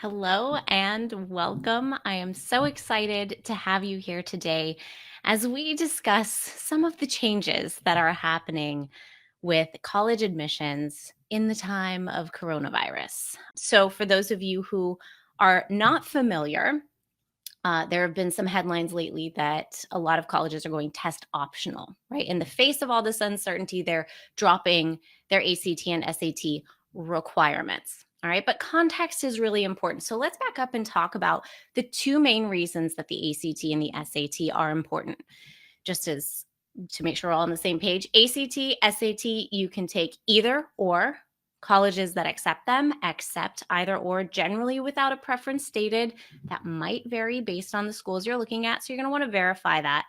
Hello and welcome. I am so excited to have you here today as we discuss some of the changes that are happening with college admissions in the time of coronavirus. So, for those of you who are not familiar, there have been some headlines lately that a lot of colleges are going test optional, right? In the face of all this uncertainty, they're dropping their ACT and SAT requirements. All right, but context is really important. So let's back up and talk about the two main reasons that the ACT and the SAT are important, just as to make sure we're all on the same page. ACT, SAT, you can take either or. Colleges that accept them accept either or, generally without a preference stated. That might vary based on the schools you're looking at. So you're going to want to verify that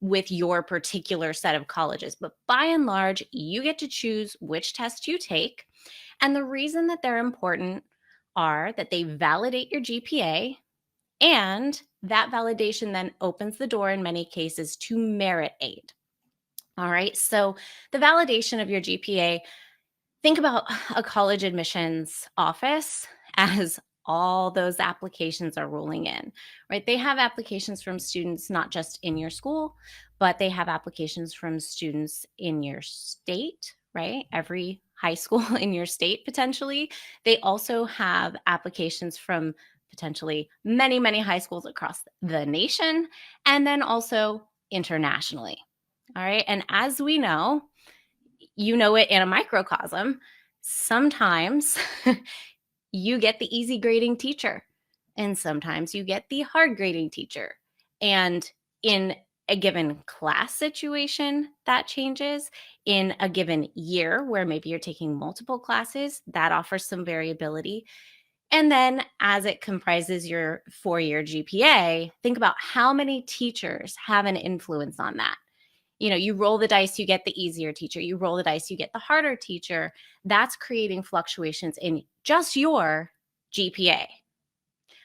with your particular set of colleges. But by and large, you get to choose which test you take. And the reason that they're important are that they validate your GPA, and that validation then opens the door in many cases to merit aid. All right. So the validation of your GPA, think about a college admissions office as all those applications are rolling in, right? They have applications from students not just in your school, but they have applications from students in your state, right? Every high school in your state, potentially. They also have applications from potentially many, many high schools across the nation, and then also internationally. All right. And as we know, you know it in a microcosm, sometimes you get the easy grading teacher and sometimes you get the hard grading teacher. And in a given class situation, that changes. In a given year, where maybe you're taking multiple classes, that offers some variability. And then as it comprises your 4-year GPA, think about how many teachers have an influence on that. You roll the dice, you get the easier teacher. You roll the dice, you get the harder teacher. That's creating fluctuations in just your GPA.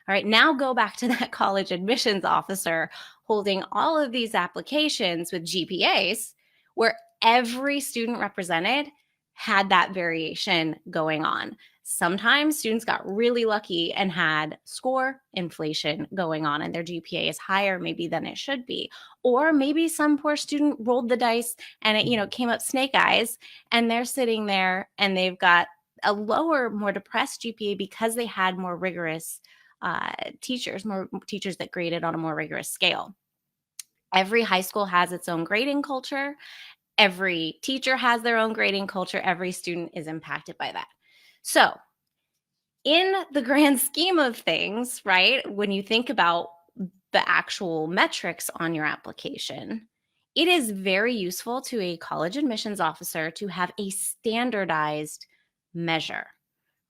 All right, now go back to that college admissions officer holding all of these applications with GPAs where every student represented had that variation going on. Sometimes students got really lucky and had score inflation going on, and their GPA is higher maybe than it should be. Or maybe some poor student rolled the dice and it came up snake eyes, and they're sitting there and they've got a lower, more depressed GPA because they had more rigorous more teachers that graded on a more rigorous scale. Every high school has its own grading culture. Every teacher has their own grading culture. Every student is impacted by that. So, in the grand scheme of things, right, when you think about the actual metrics on your application, it is very useful to a college admissions officer to have a standardized measure,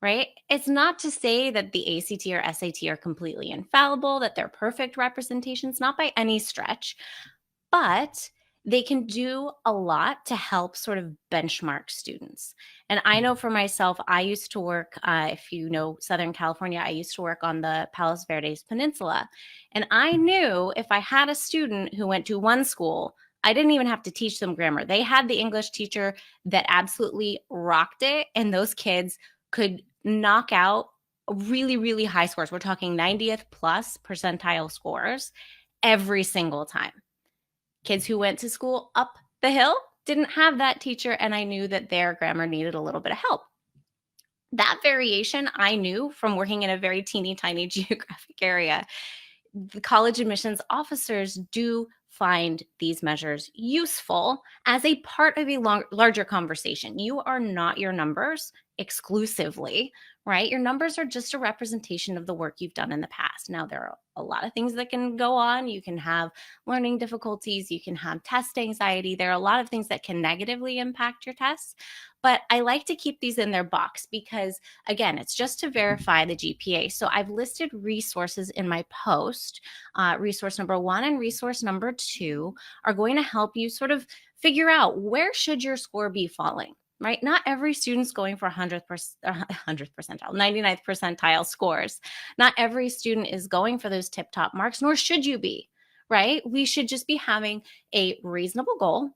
right? It's not to say that the ACT or SAT are completely infallible, that they're perfect representations, not by any stretch, but they can do a lot to help sort of benchmark students. And I know for myself, I used to work, if you know Southern California, I used to work on the Palos Verdes Peninsula. And I knew if I had a student who went to one school, I didn't even have to teach them grammar. They had the English teacher that absolutely rocked it. And those kids could knock out really, really high scores. We're talking 90th plus percentile scores every single time. Kids who went to school up the hill didn't have that teacher, and I knew that their grammar needed a little bit of help. That variation I knew from working in a very teeny tiny geographic area. The college admissions officers do find these measures useful as a part of a larger conversation. You are not your numbers exclusively, right? Your numbers are just a representation of the work you've done in the past. Now, there are a lot of things that can go on. You can have learning difficulties, you can have test anxiety. There are a lot of things that can negatively impact your tests. But I like to keep these in their box because, again, it's just to verify the GPA. So I've listed resources in my post. Resource number 1 and resource number 2 are going to help you sort of figure out where should your score be falling, right? Not every student's going for 100th percentile, 99th percentile scores. Not every student is going for those tip top marks, nor should you be, right? We should just be having a reasonable goal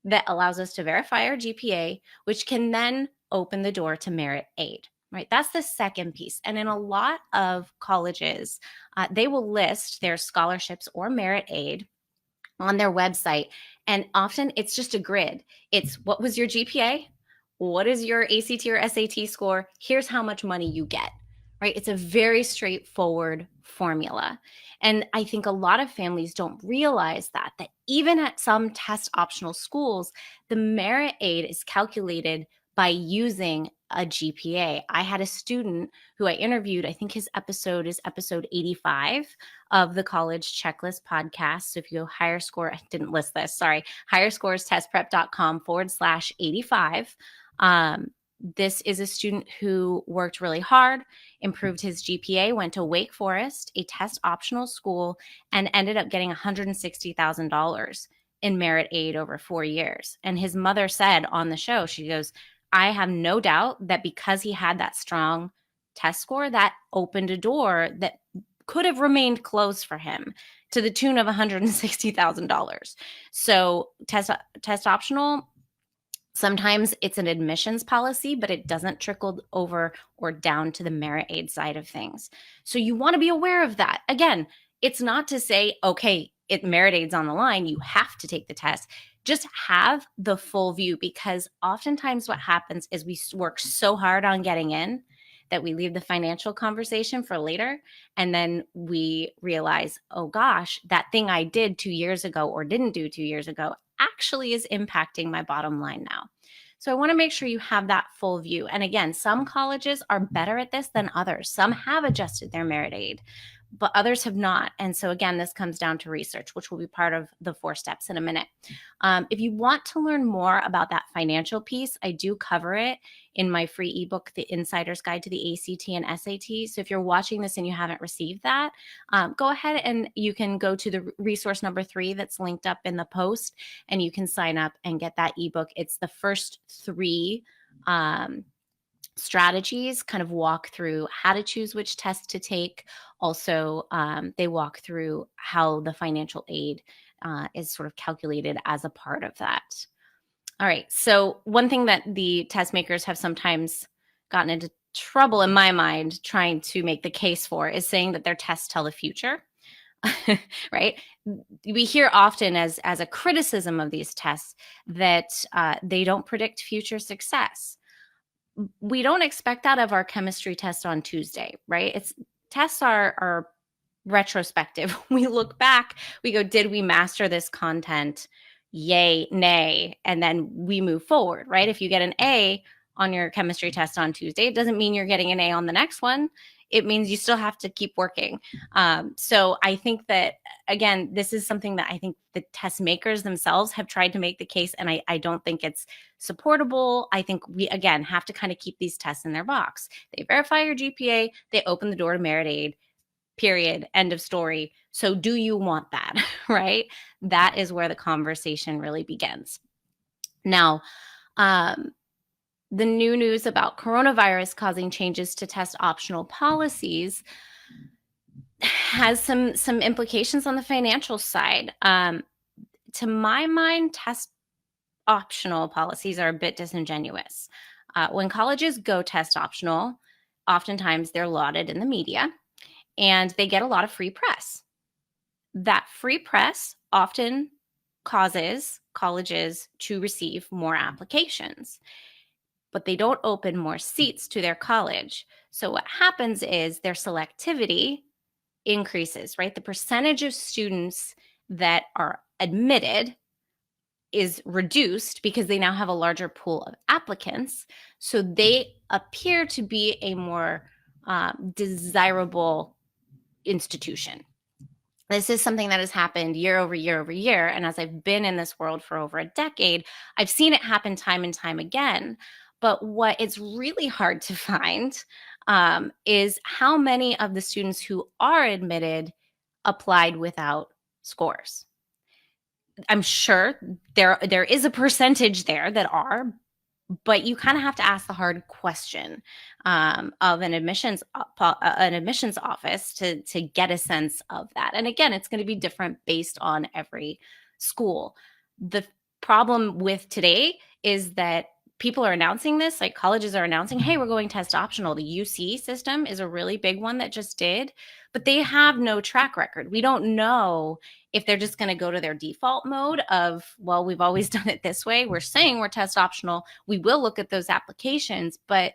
that allows us to verify our GPA, which can then open the door to merit aid. right? That's the second piece. And in a lot of colleges, they will list their scholarships or merit aid on their website. And often it's just a grid. It's what was your GPA? What is your ACT or SAT score? Here's how much money you get, right? It's a very straightforward formula. And I think a lot of families don't realize that even at some test optional schools, the merit aid is calculated by using a GPA. I had a student who I interviewed, I think his episode is episode 85 of the College Checklist podcast. So if you go higher score, I didn't list this, sorry, higherscorestestprep.com/85. This is a student who worked really hard, improved his GPA, went to Wake Forest, a test optional school, and ended up getting $160,000 in merit aid over 4 years. And his mother said on the show, she goes, I have no doubt that because he had that strong test score, that opened a door that could have remained closed for him to the tune of $160,000. So test optional, sometimes it's an admissions policy, but it doesn't trickle over or down to the merit aid side of things. So you want to be aware of that. Again, it's not to say, okay, merit aid's on the line, you have to take the test. Just have the full view, because oftentimes what happens is we work so hard on getting in that we leave the financial conversation for later. And then we realize, oh gosh, that thing I did 2 years ago or didn't do 2 years ago actually is impacting my bottom line now. So I want to make sure you have that full view. And again, some colleges are better at this than others. Some have adjusted their merit aid, but others have not. And so again, this comes down to research, which will be part of the 4 steps in a minute. If you want to learn more about that financial piece, I do cover it in my free ebook, The Insider's Guide to the ACT and SAT. So if you're watching this and you haven't received that, go ahead and you can go to the resource number 3 that's linked up in the post, and you can sign up and get that ebook. It's the first 3 strategies, kind of walk through how to choose which test to take. Also, they walk through how the financial aid is sort of calculated as a part of that. All right. So one thing that the test makers have sometimes gotten into trouble in my mind trying to make the case for is saying that their tests tell the future. Right? We hear often as a criticism of these tests that they don't predict future success. We don't expect that of our chemistry test on Tuesday, right? Tests are retrospective. We look back, we go, did we master this content? Yay, nay, and then we move forward, right? If you get an A on your chemistry test on Tuesday, it doesn't mean you're getting an A on the next one. It means you still have to keep working. So I think that, again, this is something that I think the test makers themselves have tried to make the case, and I don't think it's supportable. I think we, again, have to kind of keep these tests in their box. They verify your GPA, they open the door to merit aid, period, end of story. So do you want that, right? That is where the conversation really begins. Now, the new news about coronavirus causing changes to test optional policies has some implications on the financial side. To my mind, test optional policies are a bit disingenuous. When colleges go test optional, oftentimes they're lauded in the media and they get a lot of free press. That free press often causes colleges to receive more applications, but they don't open more seats to their college. So what happens is their selectivity increases, right? The percentage of students that are admitted is reduced because they now have a larger pool of applicants. So they appear to be a more desirable institution. This is something that has happened year over year over year. And as I've been in this world for over a decade, I've seen it happen time and time again. But what it's really hard to find is how many of the students who are admitted applied without scores. I'm sure there is a percentage there that are, but you kind of have to ask the hard question of an admissions office to get a sense of that. And again, it's going to be different based on every school. The problem with today is that people are announcing this, like colleges are announcing, hey, we're going test optional. The UC system is a really big one that just did, but they have no track record. We don't know if they're just going to go to their default mode of, well, we've always done it this way. We're saying we're test optional. We will look at those applications, but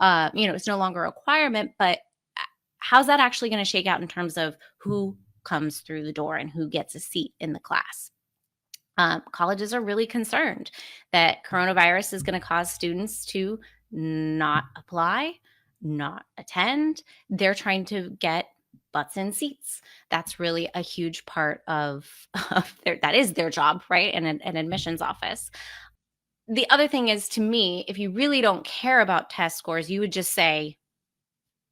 it's no longer a requirement. But how's that actually going to shake out in terms of who comes through the door and who gets a seat in the class? Colleges are really concerned that coronavirus is going to cause students to not apply, not attend. They're trying to get butts in seats. That's really a huge part of that is their job, right? And an admissions office. The other thing is, to me, if you really don't care about test scores, you would just say,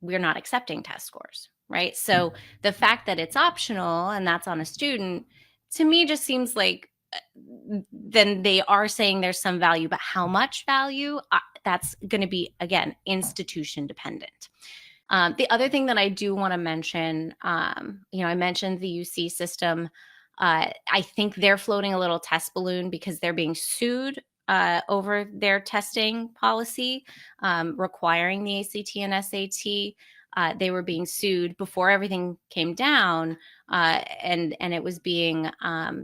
we're not accepting test scores, right? So the fact that it's optional and that's on a student, to me, just seems like then they are saying there's some value, but how much value? That's going to be, again, institution dependent. The other thing that I do want to mention, I mentioned the UC system. I think they're floating a little test balloon because they're being sued over their testing policy requiring the ACT and SAT. They were being sued before everything came down, and it was being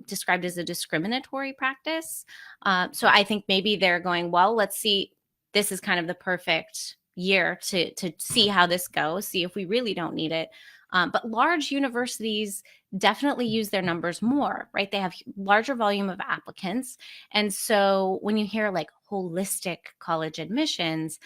described as a discriminatory practice. So I think maybe they're going, well, let's see. This is kind of the perfect year to see how this goes, see if we really don't need it. But large universities definitely use their numbers more, right? They have larger volume of applicants. And so when you hear like holistic college admissions,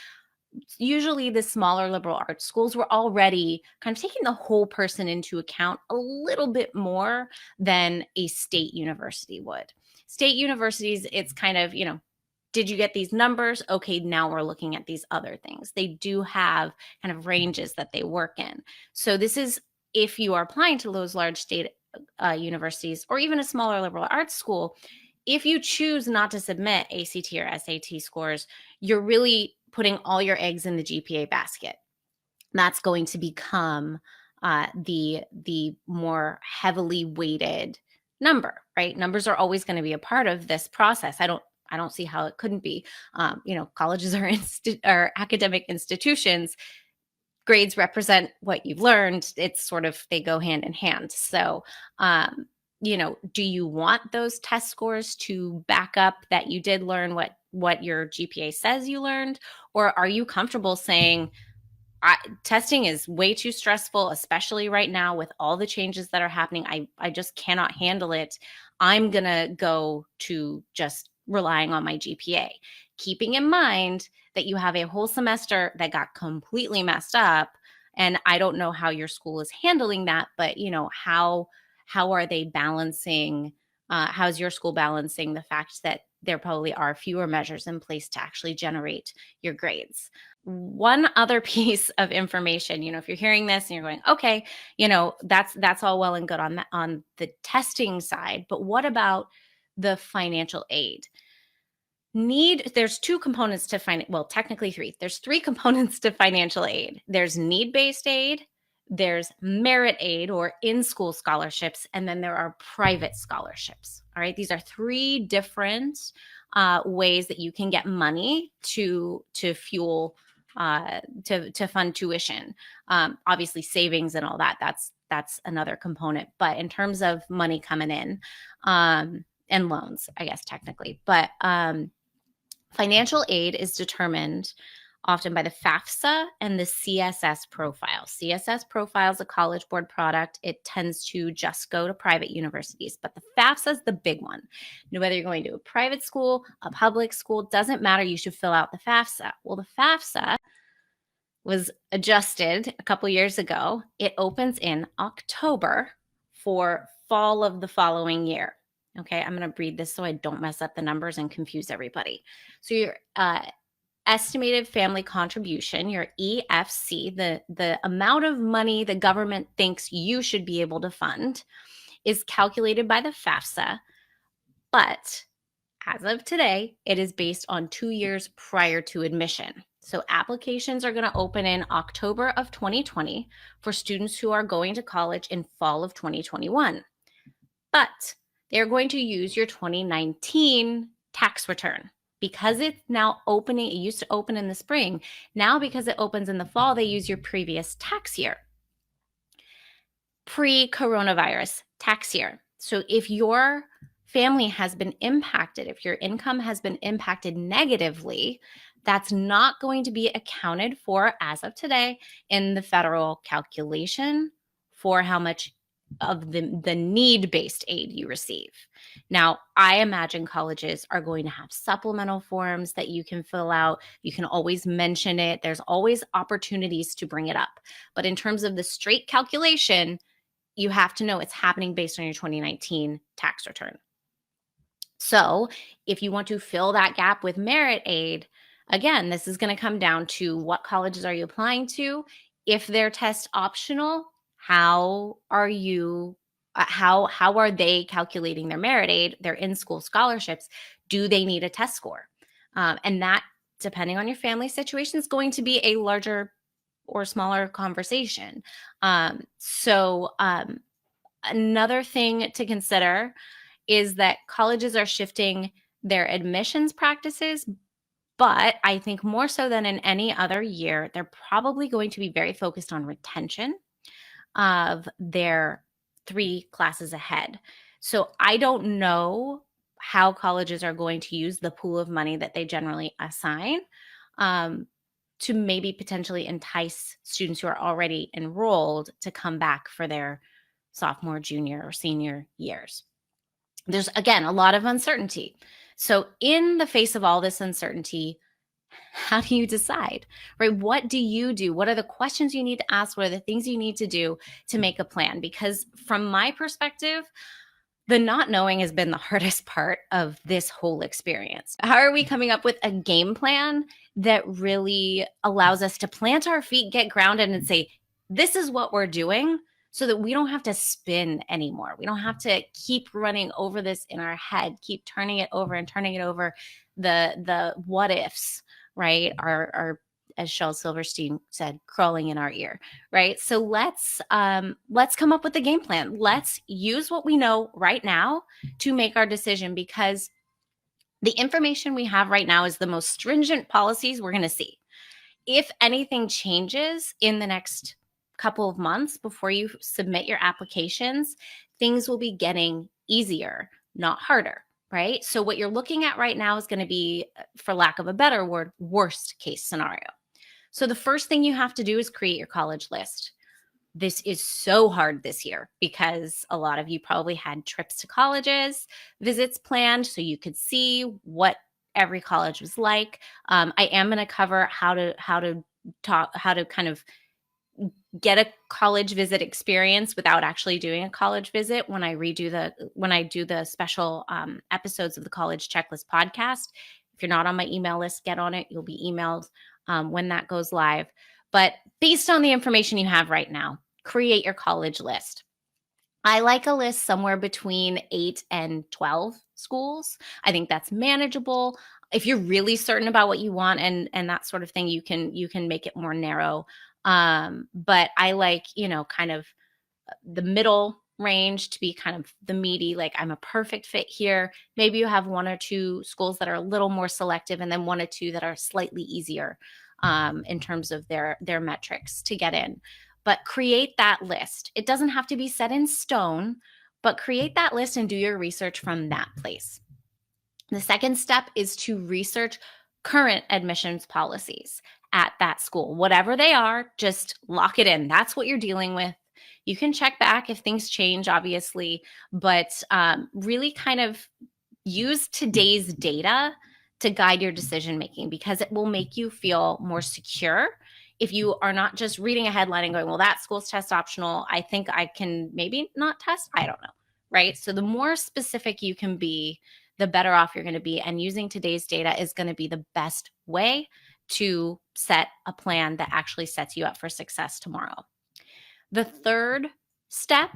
usually the smaller liberal arts schools were already kind of taking the whole person into account a little bit more than a state university would. State universities, it's kind of, did you get these numbers? Okay, now we're looking at these other things. They do have kind of ranges that they work in. So this is if you are applying to those large state universities or even a smaller liberal arts school, if you choose not to submit ACT or SAT scores, you're really putting all your eggs in the GPA basket. That's going to become the more heavily weighted number, right? Numbers are always going to be a part of this process. I don't see how it couldn't be. Colleges are academic institutions. Grades represent what you've learned. It's sort of, they go hand in hand. So, do you want those test scores to back up that you did learn what your GPA says you learned? Or are you comfortable saying, testing is way too stressful, especially right now with all the changes that are happening. I just cannot handle it. I'm going to go to just relying on my GPA, keeping in mind that you have a whole semester that got completely messed up. And I don't know how your school is handling that, but how are they balancing? How's your school balancing the fact that there probably are fewer measures in place to actually generate your grades? One other piece of information, if you're hearing this and you're going, okay, that's all well and good on the testing side, but what about the financial aid? There's two components to well, technically three. There's three components to financial aid. There's need-based aid, there's merit aid or in-school scholarships, and then there are private scholarships. All right, these are three different ways that you can get money to fuel to fund tuition. Obviously, savings and all that. That's another component. But in terms of money coming in, and loans, I guess technically, but financial aid is determined often by the FAFSA and the CSS profile. CSS profile is a College Board product. It tends to just go to private universities, but the FAFSA is the big one. Whether you're going to a private school, a public school, doesn't matter. You should fill out the FAFSA. Well, the FAFSA was adjusted a couple years ago. It opens in October for fall of the following year. Okay, I'm going to read this so I don't mess up the numbers and confuse everybody. So your estimated family contribution, your EFC, the amount of money the government thinks you should be able to fund, is calculated by the FAFSA. But as of today, it is based on 2 years prior to admission. So applications are going to open in October of 2020 for students who are going to college in fall of 2021. But they're going to use your 2019 tax return. because it's now opening, it used to open in the spring. Now, because it opens in the fall, they use your previous tax year, pre-coronavirus tax year. So if your family has been impacted, if your income has been impacted negatively, that's not going to be accounted for as of today in the federal calculation for how much of the need-based aid you receive. Now, I imagine colleges are going to have supplemental forms that you can fill out. You can always mention it. There's always opportunities to bring it up. But in terms of the straight calculation, you have to know it's happening based on your 2019 tax return. So if you want to fill that gap with merit aid, again, this is going to come down to what colleges are you applying to? If they're test optional, how are you how are they calculating their merit aid, their in-school scholarships? Do they need a test score? And that, depending on your family situation, is going to be a larger or smaller conversation. Another thing to consider is that colleges are shifting their admissions practices, but I think more so than in any other year, they're probably going to be very focused on retention of their 3 classes ahead. So I don't know how colleges are going to use the pool of money that they generally assign to maybe potentially entice students who are already enrolled to come back for their sophomore, junior, or senior years. There's, again, a lot of uncertainty. So in the face of all this uncertainty, how do you decide, right? What do you do? What are the questions you need to ask? What are the things you need to do to make a plan? Because from my perspective, the not knowing has been the hardest part of this whole experience. How are we coming up with a game plan that really allows us to plant our feet, get grounded, and say, this is what we're doing, so that we don't have to spin anymore. We don't have to keep running over this in our head, keep turning it over and turning it over. The what ifs, right, are, as Shel Silverstein said, crawling in our ear, right? So let's come up with a game plan. Let's use what we know right now to make our decision, because the information we have right now is the most stringent policies we're going to see. If anything changes in the next couple of months before you submit your applications, things will be getting easier, not harder, right? So what you're looking at right now is going to be, for lack of a better word, worst case scenario. So the first thing you have to do is create your college list. This is so hard this year because a lot of you probably had trips to colleges, visits planned, so you could see what every college was like. I am going to cover how to kind of get a college visit experience without actually doing a college visit when I do the special episodes of the College Checklist podcast. If you're not on my email list, get on it. You'll be emailed when that goes live. But based on the information you have right now, create your college list. I like a list somewhere between 8 and 12 schools. I think that's manageable. If you're really certain about what you want and that sort of thing, you can make it more narrow. But I like, kind of the middle range to be kind of the meaty, like I'm a perfect fit here. Maybe you have 1 or 2 schools that are a little more selective, and then 1 or 2 that are slightly easier in terms of their metrics to get in. But create that list. It doesn't have to be set in stone, but create that list and do your research from that place. The second step is to research current admissions policies at that school. Whatever they are, just lock it in. That's what you're dealing with. You can check back if things change, obviously, but really kind of use today's data to guide your decision making, because it will make you feel more secure if you are not just reading a headline and going, well, that school's test optional, I think I can maybe not test. I don't know, right? So the more specific you can be, the better off you're going to be. And using today's data is going to be the best way to set a plan that actually sets you up for success tomorrow. The third step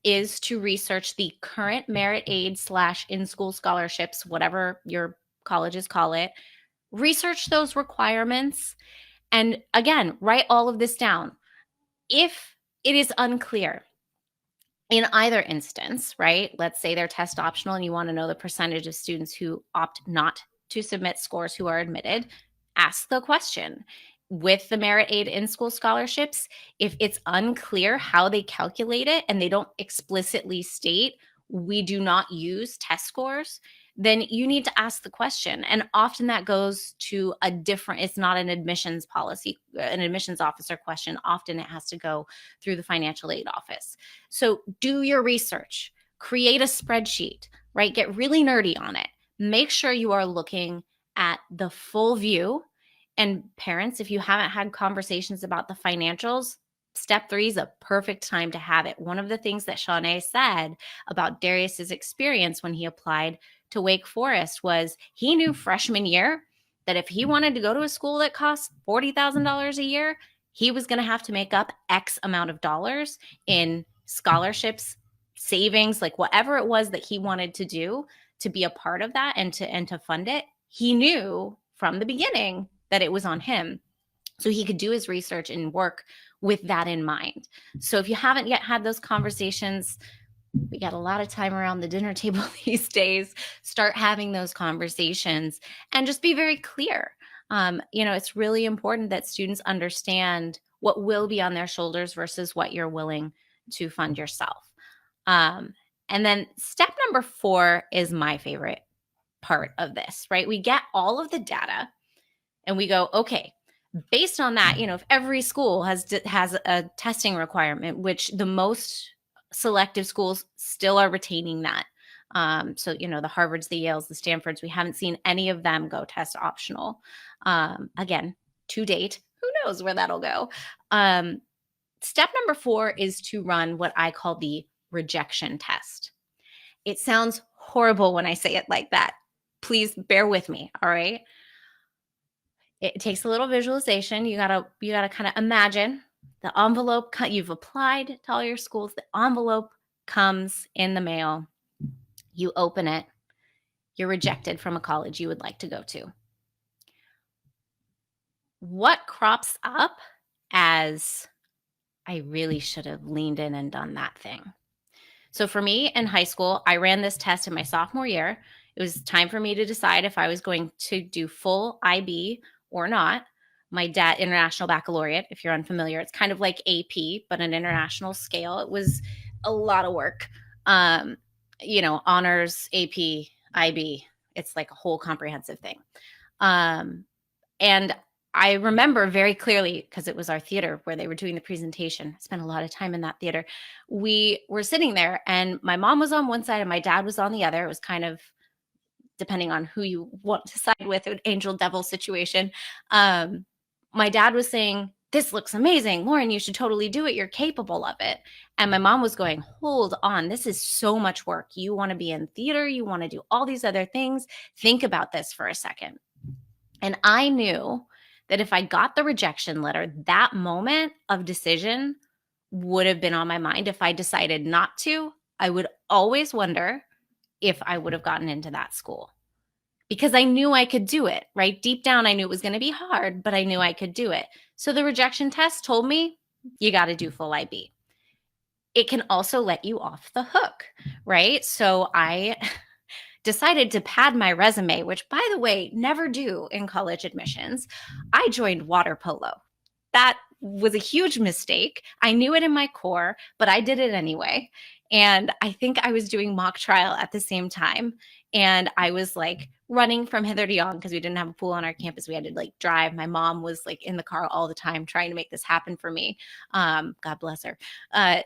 is to research the current merit aid / in-school scholarships, whatever your colleges call it. Research those requirements. And again, write all of this down. If it is unclear in either instance, right? Let's say they're test optional and you want to know the percentage of students who opt not to submit scores who are admitted, ask the question. With the merit aid in school scholarships, if it's unclear how they calculate it and they don't explicitly state we do not use test scores, then you need to ask the question. And often that goes to a different, it's not an admissions policy, an admissions officer question. Often it has to go through the financial aid office. So do your research, create a spreadsheet, right? Get really nerdy on it. Make sure you are looking at the full view. And parents, if you haven't had conversations about the financials, step 3 is a perfect time to have it. One of the things that Shanae said about Darius's experience when he applied to Wake Forest was he knew freshman year that if he wanted to go to a school that costs $40,000 a year, he was going to have to make up X amount of dollars in scholarships, savings, like whatever it was that he wanted to do to be a part of that and to fund it. He knew from the beginning that it was on him. So he could do his research and work with that in mind. So if you haven't yet had those conversations, we got a lot of time around the dinner table these days. Start having those conversations and just be very clear. It's really important that students understand what will be on their shoulders versus what you're willing to fund yourself. And then step number 4 is my favorite part of this, right? We get all of the data and we go, okay, based on that, if every school has a testing requirement, which the most selective schools still are retaining that. So, the Harvards, the Yales, the Stanfords, we haven't seen any of them go test optional. Again, to date, who knows where that'll go. Step number 4 is to run what I call the rejection test. It sounds horrible when I say it like that. Please bear with me, all right? It takes a little visualization. You gotta kind of imagine the envelope. You've applied to all your schools. The envelope comes in the mail. You open it. You're rejected from a college you would like to go to. What crops up as I really should have leaned in and done that thing? So for me in high school, I ran this test in my sophomore year. It was time for me to decide if I was going to do full IB or not. My dad, International Baccalaureate, if you're unfamiliar, it's kind of like AP, but an international scale. It was a lot of work. Honors, AP, IB. It's like a whole comprehensive thing. And I remember very clearly, because it was our theater where they were doing the presentation. I spent a lot of time in that theater. We were sitting there and my mom was on one side and my dad was on the other. It was kind of, depending on who you want to side with, an angel devil situation. My dad was saying, "This looks amazing. Lauren, you should totally do it. You're capable of it." And my mom was going, "Hold on. This is so much work. You want to be in theater. You want to do all these other things. Think about this for a second." And I knew that if I got the rejection letter, that moment of decision would have been on my mind. If I decided not to, I would always wonder if I would have gotten into that school, because I knew I could do it, right? Deep down, I knew it was going to be hard, but I knew I could do it. So the rejection test told me, you got to do full IB. It can also let you off the hook, right? So I decided to pad my resume, which, by the way, never do in college admissions. I joined water polo. That was a huge mistake. I knew it in my core, but I did it anyway. And I think I was doing mock trial at the same time. And I was like running from hither to yon because we didn't have a pool on our campus. We had to like drive. My mom was like in the car all the time trying to make this happen for me. God bless her. I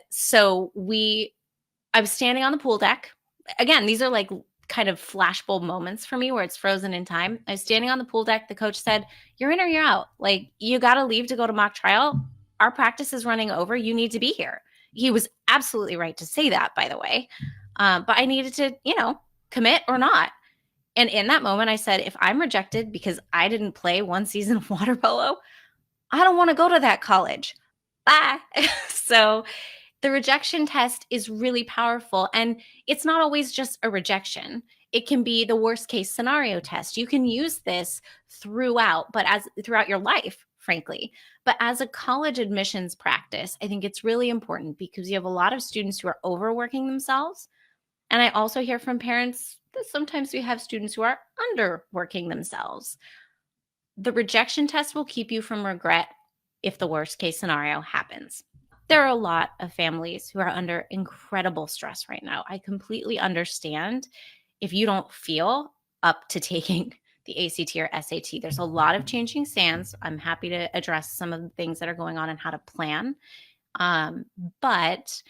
was standing on the pool deck. Again, these are like kind of flashbulb moments for me where it's frozen in time. I was standing on the pool deck. The coach said, "You're in or you're out. Like, you got to leave to go to mock trial. Our practice is running over. You need to be here." He was absolutely right to say that, by the way. But I needed to, commit or not. And in that moment, I said, if I'm rejected because I didn't play one season of water polo, I don't want to go to that college. Bye. So the rejection test is really powerful. And it's not always just a rejection. It can be the worst case scenario test. You can use this throughout your life, frankly. But as a college admissions practice, I think it's really important because you have a lot of students who are overworking themselves And I also hear from parents that sometimes we have students who are underworking themselves. The rejection test will keep you from regret if the worst case scenario happens. There are a lot of families who are under incredible stress right now. I completely understand if you don't feel up to taking the ACT or SAT. There's a lot of changing sands. I'm happy to address some of the things that are going on and how to plan. But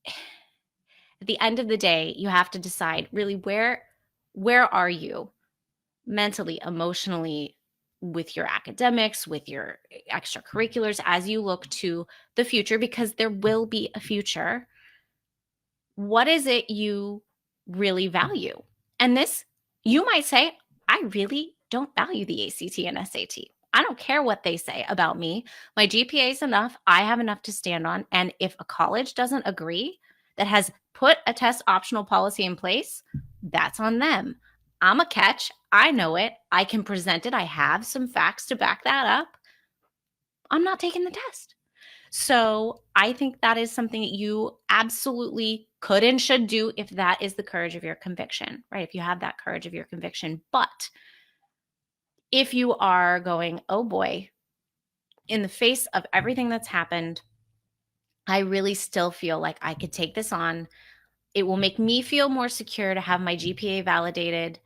at the end of the day, you have to decide really where are you mentally, emotionally, with your academics, with your extracurriculars as you look to the future, because there will be a future. What is it you really value? And this, you might say, I really don't value the ACT and SAT. I don't care what they say about me. My GPA is enough. I have enough to stand on. And if a college doesn't agree that has put a test optional policy in place, that's on them. I'm a catch. I know it. I can present it. I have some facts to back that up. I'm not taking the test. So I think that is something that you absolutely could and should do if that is the courage of your conviction, right? If you have that courage of your conviction. But if you are going, oh boy, in the face of everything that's happened, I really still feel like I could take this on. It will make me feel more secure to have my GPA validated.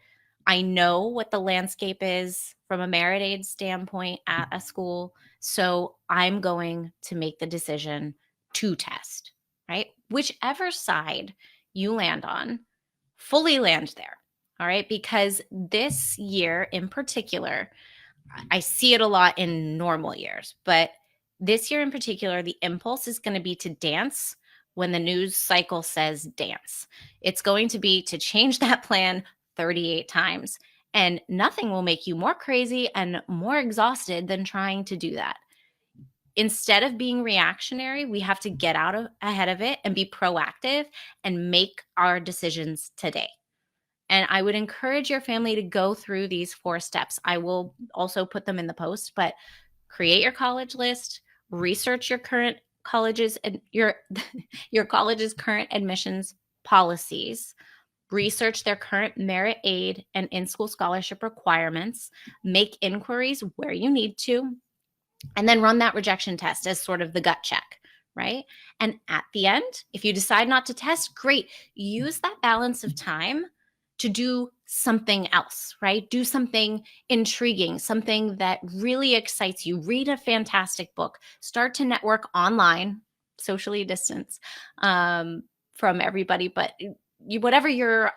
I know what the landscape is from a merit aid standpoint at a school. So I'm going to make the decision to test, right? Whichever side you land on, fully land there. All right. Because this year in particular, I see it a lot in normal years, but this year in particular, the impulse is going to be to dance when the news cycle says dance. It's going to be to change that plan 38 times, and nothing will make you more crazy and more exhausted than trying to do that. Instead of being reactionary, we have to get ahead of it and be proactive and make our decisions today. And I would encourage your family to go through these 4 steps. I will also put them in the post, but create your college list, research your current colleges and your your college's current admissions policies, research their current merit aid and in-school scholarship requirements, make inquiries where you need to, and then run that rejection test as sort of the gut check, right? And at the end, if you decide not to test, great. Use that balance of time to do something else, right? Do something intriguing, something that really excites you. Read a fantastic book. Start to network online, socially distance from everybody, but whatever your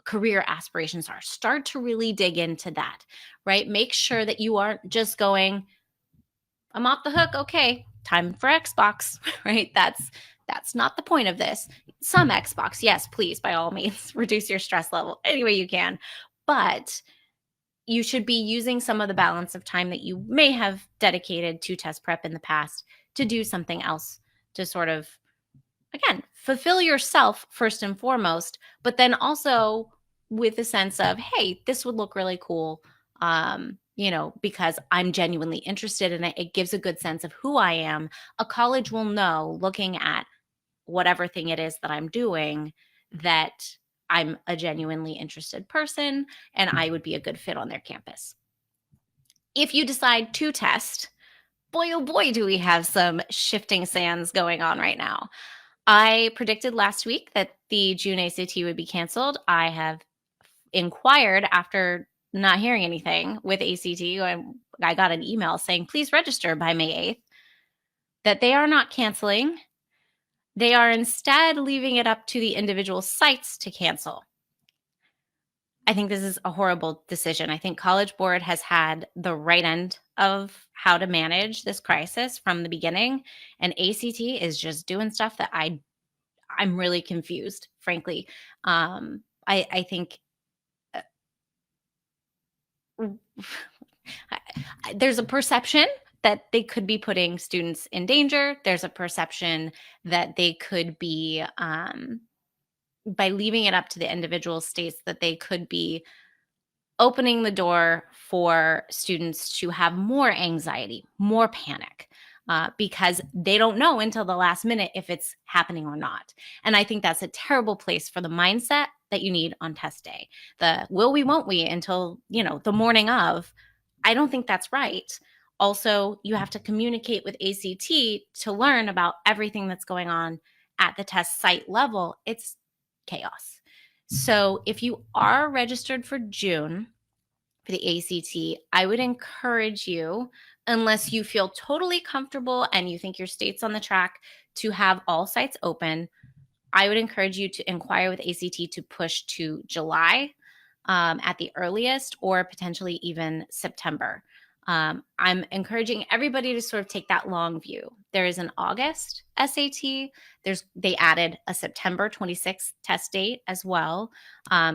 career aspirations are, start to really dig into that, right? Make sure that you aren't just going, I'm off the hook. Okay, time for Xbox, right? That's not the point of this. Some Xbox, yes, please, by all means, reduce your stress level any way you can. But you should be using some of the balance of time that you may have dedicated to test prep in the past to do something else to sort of, again, fulfill yourself first and foremost, but then also with a sense of, hey, this would look really cool. Because I'm genuinely interested in it. It gives a good sense of who I am. A college will know, looking at whatever thing it is that I'm doing, that I'm a genuinely interested person and I would be a good fit on their campus. If you decide to test, boy, oh boy, do we have some shifting sands going on right now. I predicted last week that the June ACT would be canceled. I have inquired after not hearing anything with ACT. I got an email saying, please register by May 8th, that they are not canceling. They are instead leaving it up to the individual sites to cancel. I think this is a horrible decision. I think College Board has had the right end of how to manage this crisis from the beginning, and ACT is just doing stuff that I'm really confused, frankly. I think there's a perception that they could be putting students in danger. There's a perception that they could be, by leaving it up to the individual states, that they could be opening the door for students to have more anxiety, more panic. because they don't know until the last minute if it's happening or not. And I think that's a terrible place for the mindset that you need on test day. The will we, won't we until, the morning of. I don't think that's right. Also, you have to communicate with ACT to learn about everything that's going on at the test site level. It's chaos. So if you are registered for June for the ACT, I would encourage you, unless you feel totally comfortable and you think your state's on the track to have all sites open, I would encourage you to inquire with ACT to push to July at the earliest, or potentially even September. I'm encouraging everybody to sort of take that long view. There is an August SAT. They added a September 26th test date as well.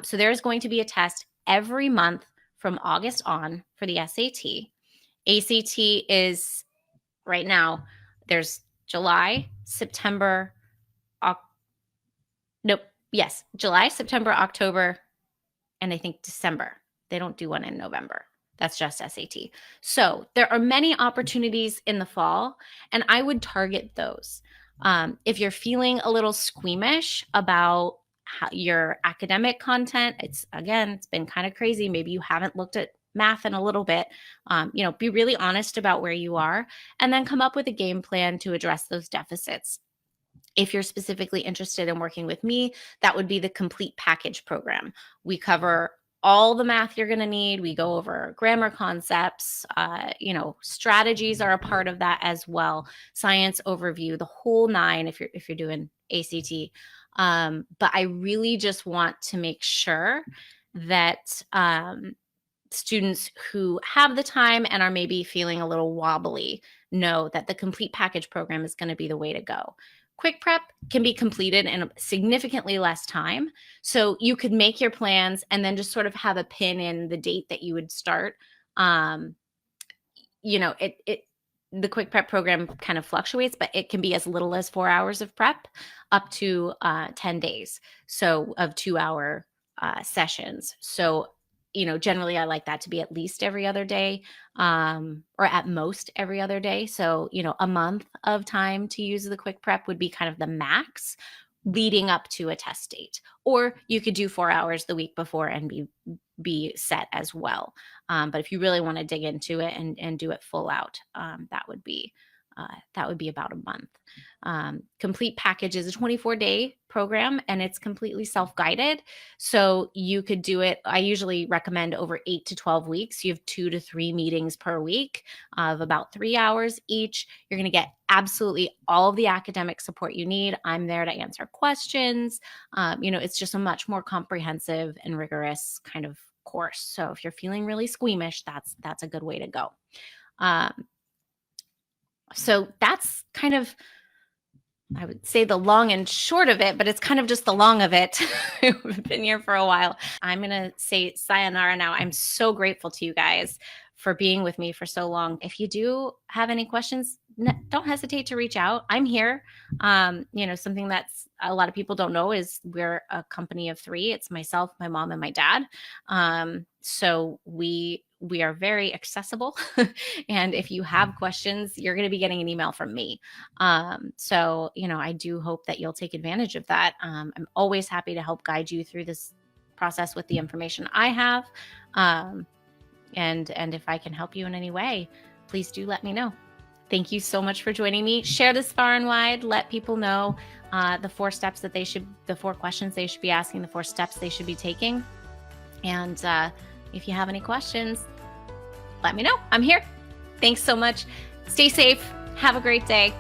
So there is going to be a test every month from August on for the SAT. ACT is right now, there's July, September, July, September, October, and I think December. They don't do one in November. That's just SAT. So there are many opportunities in the fall, and I would target those. If you're feeling a little squeamish about your academic content, it's been kind of crazy. Maybe you haven't looked at math in a little bit. Be really honest about where you are, and then come up with a game plan to address those deficits. If you're specifically interested in working with me, that would be the complete package program. We cover all the math you're going to need. We go over grammar concepts, strategies are a part of that as well. Science overview, the whole nine if you're doing ACT. But I really just want to make sure that students who have the time and are maybe feeling a little wobbly know that the complete package program is going to be the way to go. Quick prep can be completed in significantly less time. So you could make your plans and then just sort of have a pin in the date that you would start. The quick prep program kind of fluctuates, but it can be as little as 4 hours of prep up to 10 days. So of 2-hour sessions. So generally I like that to be at least every other day, or at most every other day. So, a month of time to use the quick prep would be kind of the max leading up to a test date. Or you could do 4 hours the week before and be set as well. But if you really want to dig into it and do it full out, that would be about a month. Complete package is a 24-day program, and it's completely self-guided. So you could do it. I usually recommend over 8 to 12 weeks. You have 2 to 3 meetings per week of about 3 hours each. You're going to get absolutely all of the academic support you need. I'm there to answer questions. It's just a much more comprehensive and rigorous kind of course. So if you're feeling really squeamish, that's a good way to go. So that's kind of, I would say, the long and short of it, but it's kind of just the long of it. We've been here for a while. I'm going to say sayonara now. I'm so grateful to you guys for being with me for so long. If you do have any questions, don't hesitate to reach out. I'm here. Something that's a lot of people don't know is we're a company of 3. It's myself, my mom, and my dad. So we are very accessible. And if you have questions, you're going to be getting an email from me. So I do hope that you'll take advantage of that. I'm always happy to help guide you through this process with the information I have. And if I can help you in any way, please do let me know. Thank you so much for joining me. Share this far and wide. Let people know the 4 steps the 4 questions they should be asking, the 4 steps they should be taking. And if you have any questions, let me know. I'm here. Thanks so much. Stay safe. Have a great day.